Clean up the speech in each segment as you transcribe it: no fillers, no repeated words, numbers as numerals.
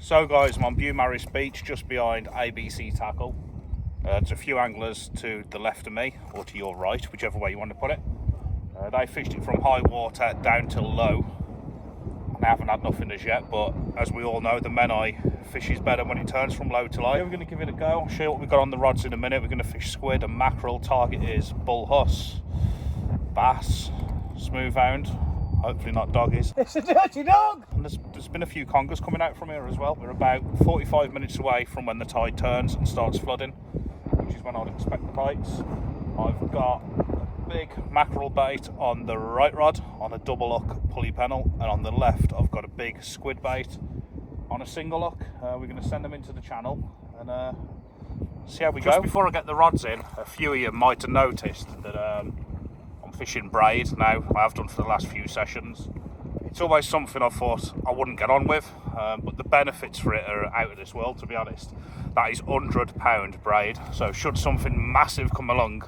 So guys, I'm on Beaumaris Beach just behind ABC Tackle. There's a few anglers to the left of me, or to your right, whichever way you want to put it. They fished it from high water down till low, and they haven't had nothing as yet, but as we all know, the MENAI fishes better when it turns from low to high. We're going to give it a go. I'll show you what we've got on the rods in a minute. We're going to fish squid and mackerel. Target is bull huss, bass, smooth hound, hopefully not doggies. It's a dirty dog! And there's been a few congers coming out from here as well. We're about 45 minutes away from when the tide turns and starts flooding, which is when I'd expect the bites. I've got a big mackerel bait on the right rod on a double hook pulley pennel, and on the left I've got a big squid bait on a single hook. We're going to send them into the channel and see how we go. Just before I get the rods in, a few of you might have noticed that I'm fishing braid now. I have done for the last few sessions. It's always something I thought I wouldn't get on with, but the benefits for it are out of this world, to be honest. That is £100 braid, so should something massive come along,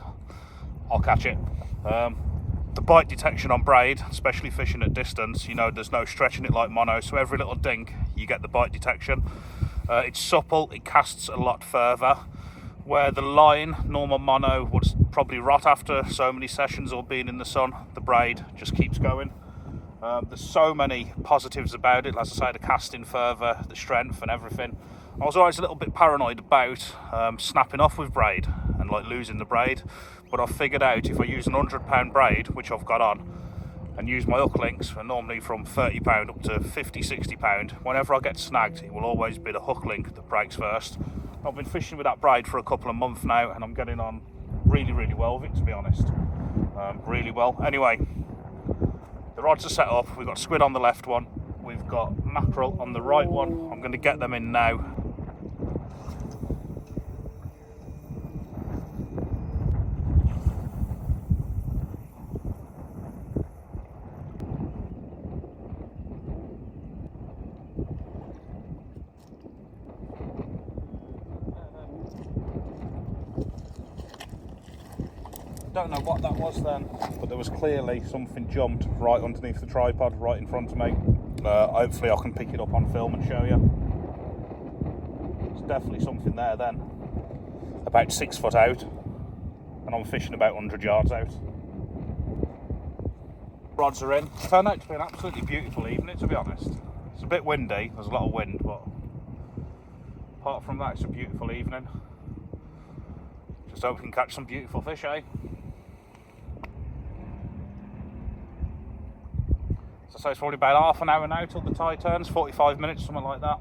I'll catch it. The bite detection on braid, especially fishing at distance, you know, there's no stretching it like mono, so every little dink you get the bite detection. It's supple, it casts a lot further, where the line, normal mono, would probably rot after so many sessions or being in the sun. The braid just keeps going. There's so many positives about it, as I say, the casting further, the strength and everything. I was always a little bit paranoid about snapping off with braid and like losing the braid, but I've figured out if I use an £100 braid, which I've got on, and use my hook links, and normally from £30 up to £50, £60, whenever I get snagged, it will always be the hook link that breaks first. I've been fishing with that braid for a couple of months now, and I'm getting on really well with it, to be honest. Really well. Anyway, the rods are set up. We've got squid on the left one, we've got mackerel on the right one. I'm going to get them in now. Don't know what that was then, but there was clearly something jumped right underneath the tripod right in front of me. Hopefully I can pick it up on film and show you. There's definitely something there then. About 6 foot out, and I'm fishing about 100 yards out. Rods are in. Turned out to be an absolutely beautiful evening, to be honest. It's a bit windy, there's a lot of wind, but apart from that, it's a beautiful evening. Just hope we can catch some beautiful fish, eh? So it's probably about half an hour now till the tide turns, 45 minutes, something like that.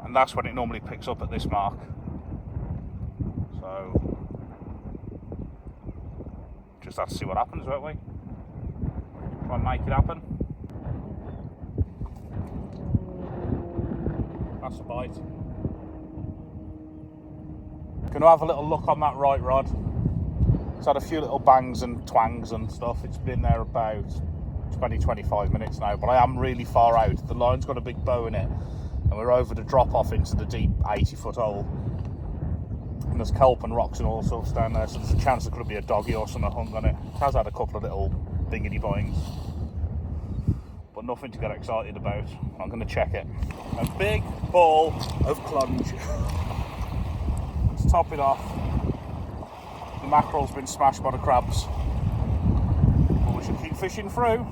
And that's when it normally picks up at this mark. So just have to see what happens, won't we? Try and make it happen. That's a bite. Going to have a little look on that right rod. It's had a few little bangs and twangs and stuff. It's been there about 20-25 minutes now, but I am really far out. The line's got a big bow in it, and we're over the drop off into the deep 80-foot hole, and there's kelp and rocks and all sorts down there, so there's a chance there could be a doggy or something hung on it. It has had a couple of little bingity boings, but nothing to get excited about. I'm going to check it. A big ball of clunge. Let's top it off. The mackerel's been smashed by the crabs, but we should keep fishing through.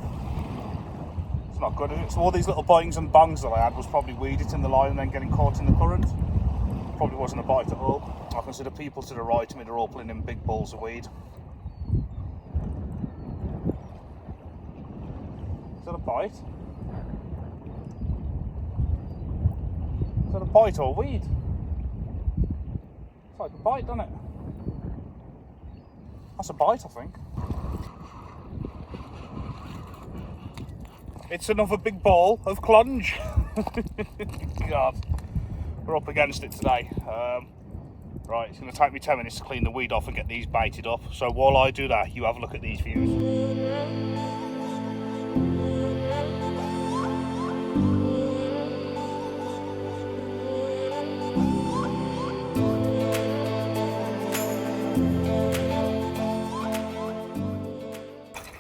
It's not good, is it? So all these little boings and bongs that I had was probably weeded in the line and then getting caught in the current. Probably wasn't a bite at all. I can see the people to the right of me, they're all pulling in big balls of weed. Is that a bite? Is that a bite or weed? It's like a bite, doesn't it? That's a bite, I think. It's another big ball of clunge. God, we're up against it today. Right, it's going to take me 10 minutes to clean the weed off and get these baited up. So while I do that, you have a look at these views.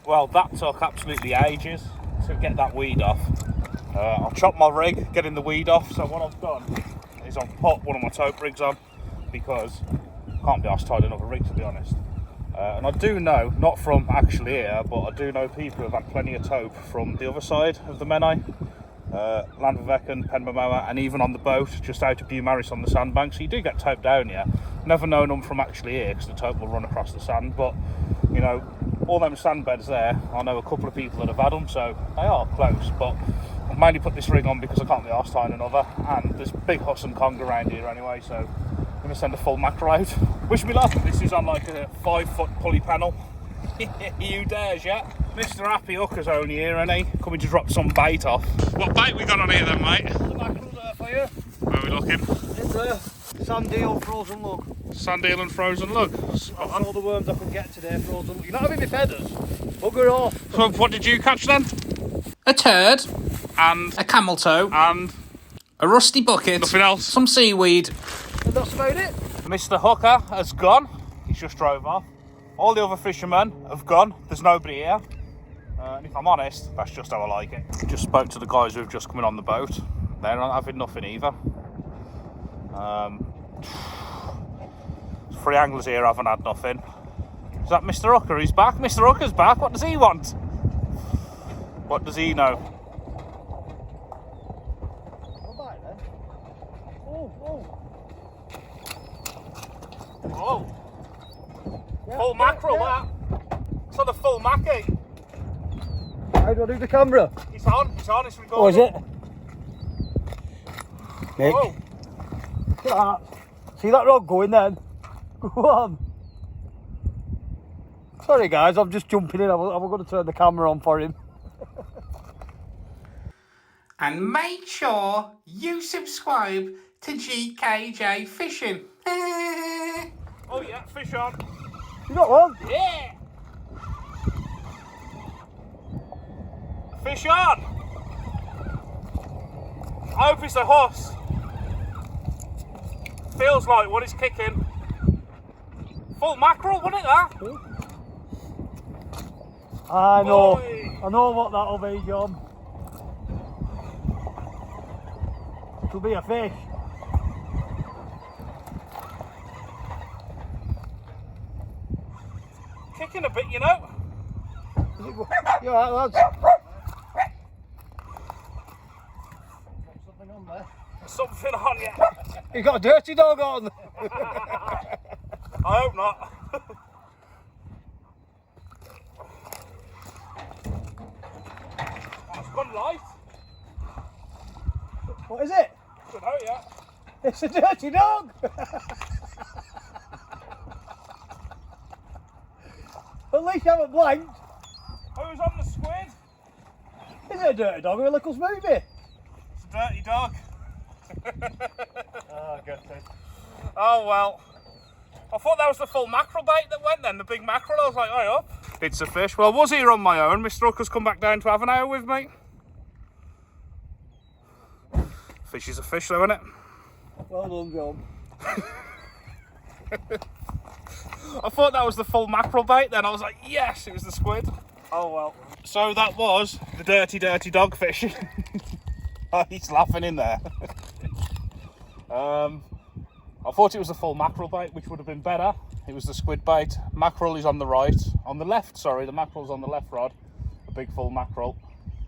Well, that took absolutely ages to get that weed off. I'll chop my rig, getting the weed off. So what I've done is I've put one of my tope rigs on because I can't be arsed tying another rig, to be honest. And I do know, not from actually here, but I do know people who have had plenty of tope from the other side of the Menai, Landvervecken, Penmamoa, and even on the boat just out of Beaumaris on the sandbank. So you do get tope down here. Never known them from actually here because the tope will run across the sand, but you know, all them sand beds there, I know a couple of people that have had them, so they are close. But I've mainly put this rig on because I can't be arsed tying another, and there's big huss and conga around here anyway, so I'm going to send a full mackerel out. Wish me luck. This is on like a 5-foot pulley panel. You dares, yeah? Mr. Happy Hooker's only here, ain't he? Coming to drop some bait off. What bait we got on here then, mate? The mackerel there for you. Where are we looking? It's a sand eel, frozen lug. Sand eel and frozen lug. That's all the worms I could get today, frozen lug. You're not having me feathers. Bugger off. So what did you catch then? A turd, And a camel toe, and a rusty bucket, nothing else. some seaweed. And that's about it. Mr. Hooker has gone. He's just drove off. All the other fishermen have gone. There's nobody here. And if I'm honest, that's just how I like it. Just spoke to the guys who've just come in on the boat. They're not having nothing either. 3 anglers here haven't had nothing. Is that Mr. Hooker? He's back. Mr. Hooker's back. What does he want? What does he know? Oh, full mackerel, that. It's on the full mackie. How do I do the camera? It's on, it's recording. Oh, is it? Nick. Oh, Look at that. See that rod going then? Go on. Sorry guys, I'm just jumping in. I'm going to turn the camera on for him. And make sure you subscribe to GKJ Fishing. oh yeah, fish on. You got one? Yeah. Fish on. I hope it's a horse. Feels like one is kicking. Full mackerel, wasn't it that? I know. Boy. I know what that'll be, John. It'll be a fish. Kicking a bit, you know. You alright, lads? Something on there. Something on, yeah. You got a dirty dog on. I hope not. It's gone light. What is it? Don't know yet. It's a dirty dog. At least you haven't blanked. Who's on the squid? Is it a dirty dog or a little smoothie? It's a dirty dog. Oh, good thing. Oh well. I thought that was the full mackerel bait that went then, the big mackerel. I was like, hey up. It's a fish. Well, I was here on my own. Mr. Hooker's come back down to have an hour with me. Fish is a fish though, isn't it? Well done, John. I thought that was the full mackerel bait then. I was like, yes, it was the squid. Oh well. So that was the dirty, dirty dog fish. Oh, he's laughing in there. I thought it was the full mackerel bait, which would have been better. It was the squid bait. Mackerel is on the right, on the left, sorry, the mackerel's on the left rod, a big full mackerel.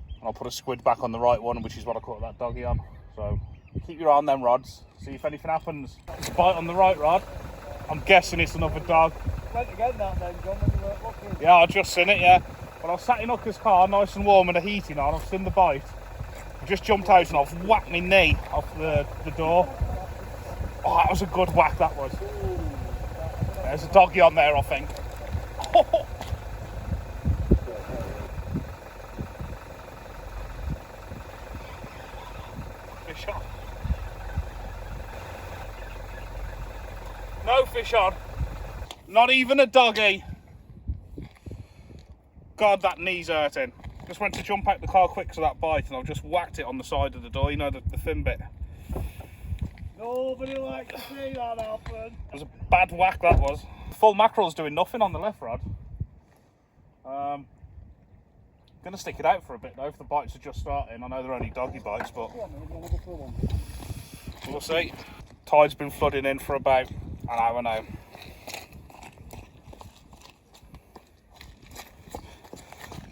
And I'll put a squid back on the right one, which is what I caught that doggy on. So keep your eye on them rods, see if anything happens. There's a bite on the right rod. I'm guessing it's another dog. Went again that then, John, when you weren't looking. Yeah, I just seen it, yeah. But I was sat in Hooker's car, nice and warm, and the heating on. I've seen the bite. I just jumped out and I've whacked my knee off the door. Oh, that was a good whack, that was. There's a doggy on there, I think. Fish on. No fish on. Not even a doggy. God, that knee's hurting. Just went to jump out the car quick to that bite and I've just whacked it on the side of the door, you know, the fin bit. Nobody likes to see that happen. It was a bad whack, that was. Full mackerel's doing nothing on the left rod. Gonna stick it out for a bit though, if the bites are just starting. I know they're only doggy bites, but we'll see. Tide's been flooding in for about an hour now.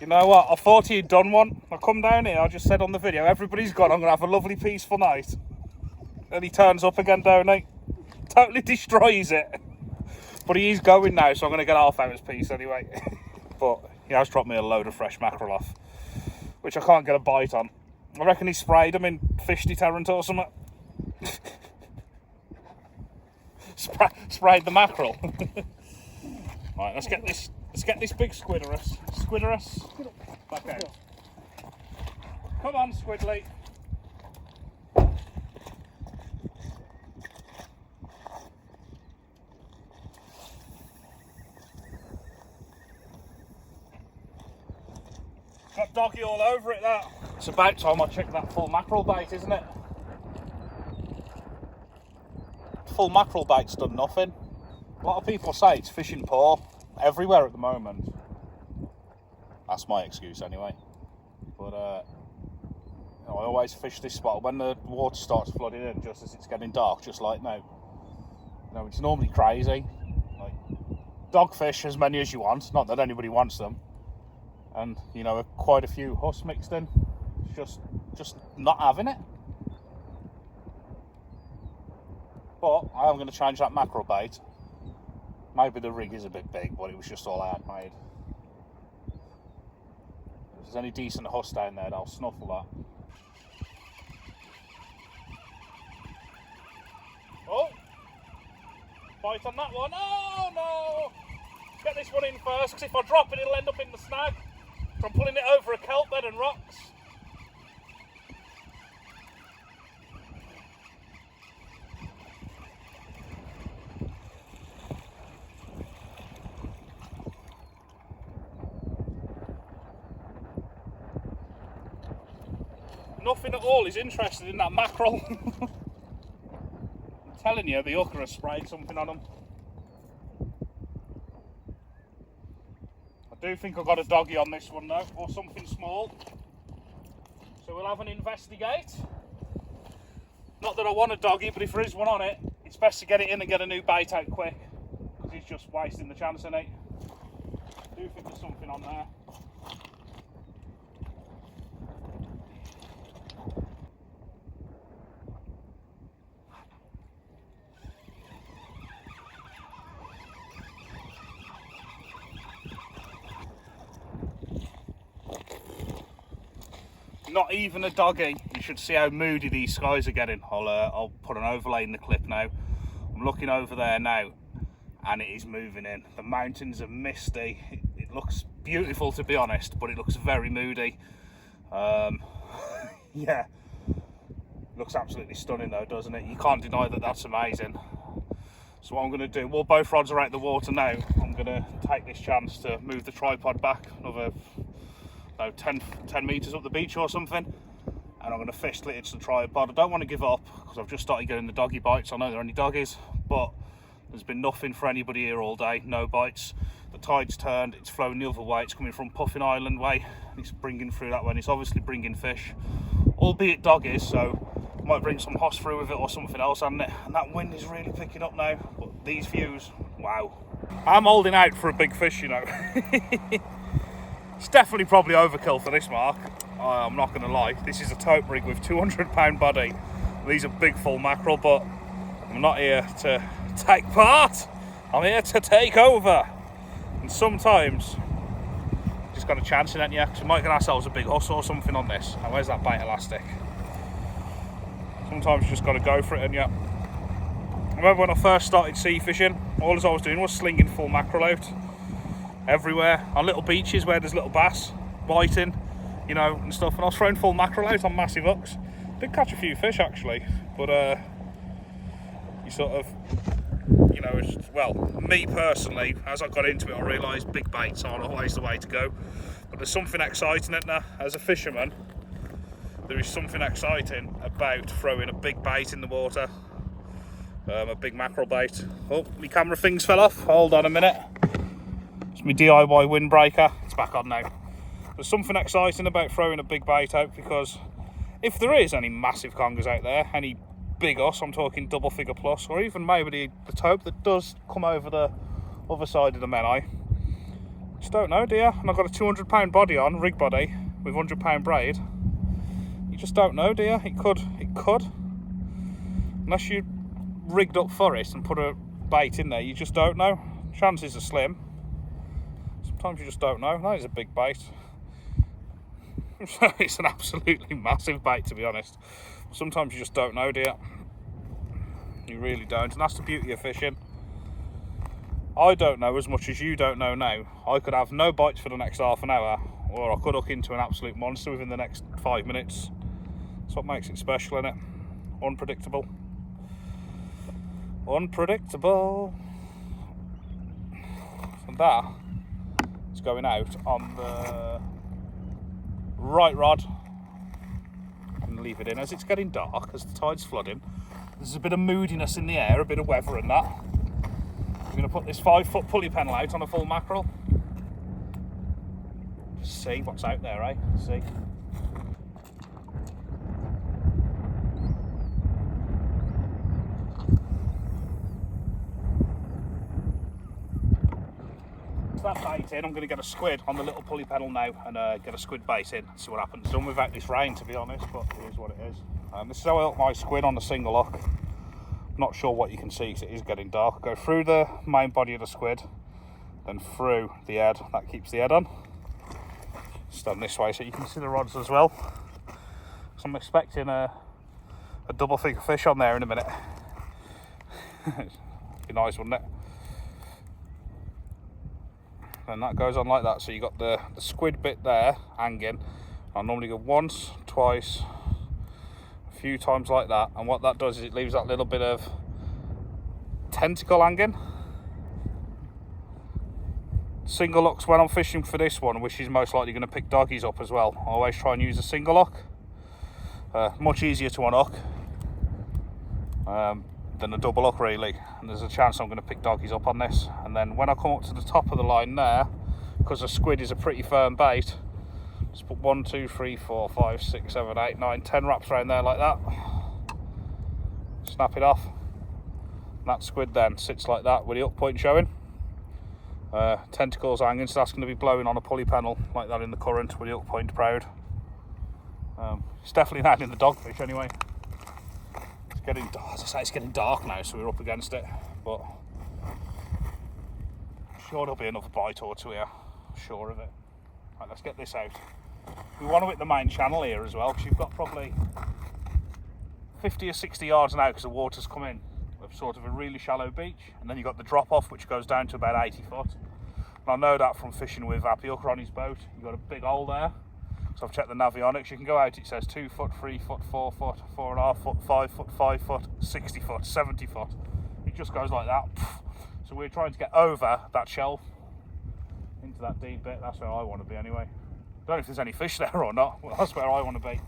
You know what, I thought he'd done one. I come down here, I just said on the video, everybody's gone, I'm gonna have a lovely peaceful night. And he turns up again, don't he? Totally destroys it. But he is going now, so I'm gonna get half hour's piece anyway. But he has dropped me a load of fresh mackerel off, which I can't get a bite on. I reckon he sprayed them in fish deterrent or something. Sprayed the mackerel. Right, let's get this big squidderus. Squidderus. Back out. Come on, Squidly. Got doggy all over it, that. It's about time I check that full mackerel bait, isn't it? Full mackerel bait's done nothing. A lot of people say it's fishing poor everywhere at the moment. That's my excuse anyway. But you know, I always fish this spot when the water starts flooding in, just as it's getting dark, just like now. You know, it's normally crazy. Like, dogfish as many as you want, not that anybody wants them. And you know, quite a few huss mixed in. It's just not having it. But I am going to change that mackerel bait. Maybe the rig is a bit big, but it was just all I had made. If there's any decent huss down there, I'll snuffle that. Oh! Bite on that one. Oh no! Get this one in first, because if I drop it, it'll end up in the snag. So I'm pulling it over a kelp bed and rocks. Nothing at all is interested in that mackerel. I'm telling you, the hooker has sprayed something on them. I do think I've got a doggy on this one though, or something small. So we'll have an investigate. Not that I want a doggy, but if there is one on it, it's best to get it in and get a new bait out quick, because he's just wasting the chance, isn't he? I do think there's something on there. Not even a doggy. You should see how moody these skies are getting. I'll put an overlay in the clip now. I'm looking over there now, and it is moving in. The mountains are misty. It looks beautiful, to be honest, but it looks very moody. Yeah, looks absolutely stunning though, doesn't it? You can't deny that that's amazing. So what I'm going to do, well, both rods are out the water now. I'm going to take this chance to move the tripod back another 10 metres up the beach or something, and I'm going to fish it into the tripod. I don't want to give up, because I've just started getting the doggy bites. I know there are only doggies, but there's been nothing for anybody here all day. No bites. The tide's turned, it's flowing the other way. It's coming from Puffin Island way, and it's bringing through that way, and it's obviously bringing fish, albeit doggies, so I might bring some hoss through with it or something else, hasn't it? And that wind is really picking up now, but these views, wow. I'm holding out for a big fish, you know. It's definitely probably overkill for this mark. I'm not going to lie. This is a tote rig with 200-pound body. These are big full mackerel, but I'm not here to take part. I'm here to take over. And sometimes you just got a chance in it, yeah, because we might get ourselves a big huss or something on this. And where's that bait elastic? Sometimes you just got to go for it, and yeah. I remember when I first started sea fishing, all I was doing was slinging full mackerel out. Everywhere, on little beaches where there's little bass biting, you know, and stuff, and I was throwing full mackerel out on massive hooks. Did catch a few fish actually, but you sort of, you know, well, me personally, as I got into it, I realised big baits aren't always the way to go. But there's something exciting in it. As a fisherman, there is something exciting about throwing a big bait in the water, a big mackerel bait. Oh, my camera things fell off. Hold on a minute. It's my DIY windbreaker. It's back on now. There's something exciting about throwing a big bait out, because if there is any massive congers out there, any big us, I'm talking double figure plus, or even maybe the tope that does come over the other side of the MENAI, just don't know, do you? And I've got a 200-pound body on, rig body, with 100-pound braid. You just don't know, do you? It could. Unless you rigged up for it and put a bait in there, you just don't know. Chances are slim. Sometimes you just don't know. That is a big bait. It's an absolutely massive bait, to be honest. Sometimes you just don't know, do you? You really don't, and that's the beauty of fishing. I don't know as much as you don't know now. I could have no bites for the next half an hour, or I could hook into an absolute monster within the next 5 minutes. That's what makes it special, isn't it? Unpredictable. Unpredictable. And that is going out on the right rod. And leave it in as it's getting dark, as the tide's flooding. There's a bit of moodiness in the air, a bit of weather and that. I'm going to put this 5-foot pulley pennel out on a full mackerel. Just see what's out there, eh? See. That bait in, I'm going to get a squid on the little pulley pennel now and get a squid bait in, see what happens. Done without this rain, to be honest, but it is what it is. This is how I hook my squid on the single hook. Not sure what you can see because it is getting dark. Go through the main body of the squid, then through the head. That keeps the head on. Stand this way so you can see the rods as well. So I'm expecting a double figure fish on there in a minute. Be nice, wouldn't it? And that goes on like that. So you got the squid bit there hanging. I'll normally go once, twice, a few times like that, and what that does is it leaves that little bit of tentacle hanging. Single hooks when I'm fishing for this one, which is most likely going to pick doggies up as well. I always try and use a single hook. Much easier to unhook than a double hook, really, and there's a chance I'm going to pick doggies up on this. And then when I come up to the top of the line there, because a squid is a pretty firm bait, just put 1, 2, 3, 4, 5, 6, 7, 8, 9, 10 wraps around there like that. Snap it off. And that squid then sits like that with the hook point showing. Tentacles hanging, so that's going to be blowing on a pulley pennel like that in the current with the hook point proud. It's definitely not in the dogfish anyway. It's getting dark, as I say, it's getting dark now, so we're up against it, but I'm sure there'll be another bite or two here. I'm sure of it. Right, let's get this out. We want to hit the main channel here as well, because you've got probably 50 or 60 yards now, because the water's come in of sort of a really shallow beach, and then you've got the drop off which goes down to about 80 foot. And I know that from fishing with Happy Hooker on his boat. You've got a big hole there, so I've checked the navionics. You can go out, it says 2 foot, 3 foot, 4 foot, 4.5 foot, 5 foot, 5 foot, 60 foot, 70 foot. It just goes like that. So we're trying to get over that shelf into that deep bit. That's where I want to be anyway. Don't know if there's any fish there or not. Well, that's where I want to be.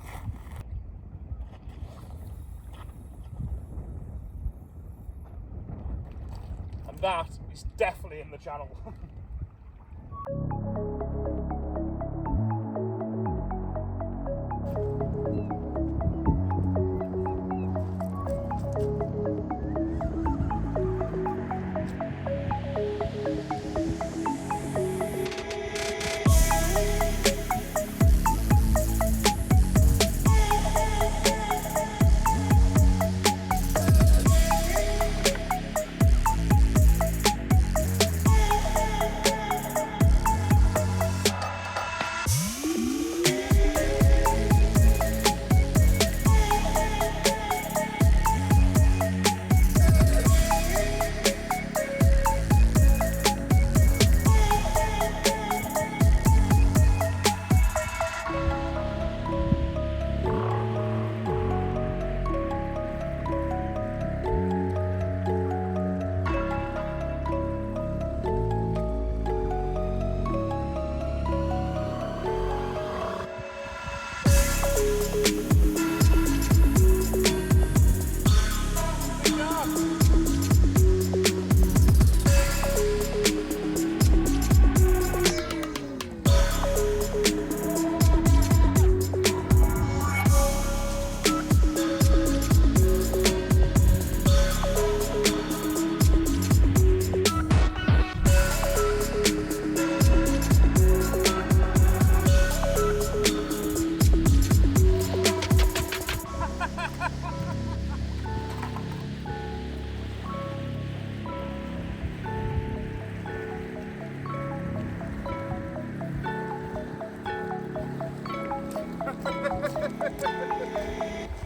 And that is definitely in the channel.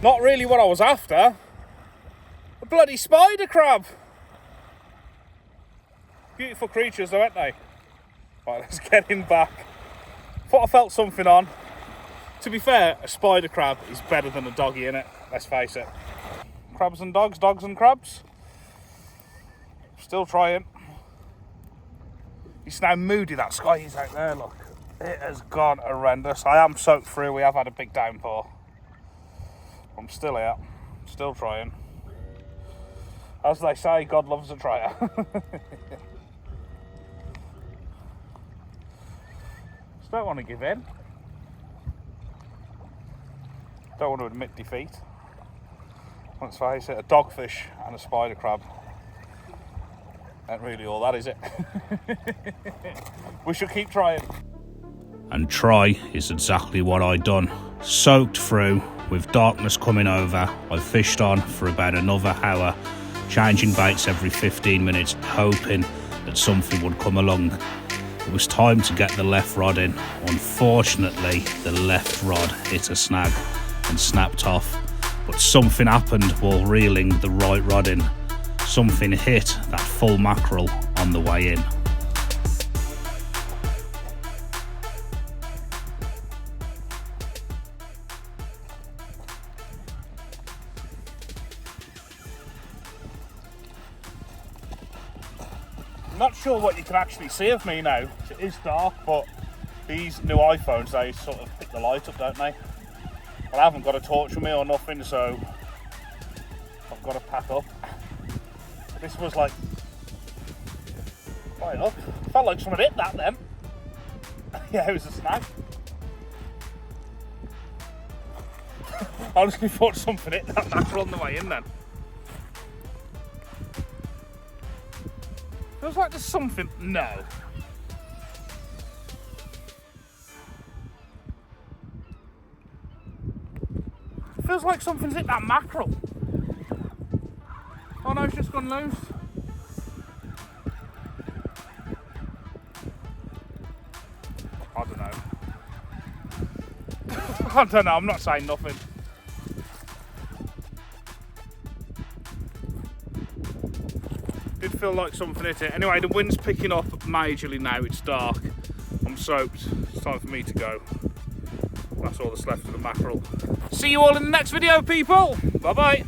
Not really what I was after. A bloody spider crab. Beautiful creatures though, aren't they? Right, let's get him back. Thought I felt something on. To be fair, a spider crab is better than a doggy, innit? Let's face it. Crabs and dogs, dogs and crabs. Still trying. It's now moody, that sky is out there, look. It has gone horrendous. I am soaked through, we have had a big downpour. I'm still here, still trying. As they say, God loves a tryer. Just don't want to give in. Don't want to admit defeat. Let's face it, a dogfish and a spider crab. Ain't really all that, is it? We should keep trying. And try is exactly what I done. Soaked through, with darkness coming over, I fished on for about another hour, changing baits every 15 minutes, hoping that something would come along. It was time to get the left rod in. Unfortunately, the left rod hit a snag and snapped off, but something happened while reeling the right rod in. Something hit that full mackerel on the way in. I'm not sure what you can actually see of me now. It is dark, but these new iPhones, they sort of pick the light up, don't they? Well, I haven't got a torch with me or nothing, so I've got to pack up. This was like, right up, felt like someone hit that then. Yeah, it was a snag. I honestly thought something hit that mackerel on the way in then. Feels like there's something, no. Feels like something's hit that mackerel. Oh no, it's just gone loose. I don't know. I don't know, I'm not saying nothing. Did feel like something hit it. Anyway, the wind's picking up majorly now, it's dark. I'm soaked, it's time for me to go. That's all that's left of the mackerel. See you all in the next video, people. Bye bye.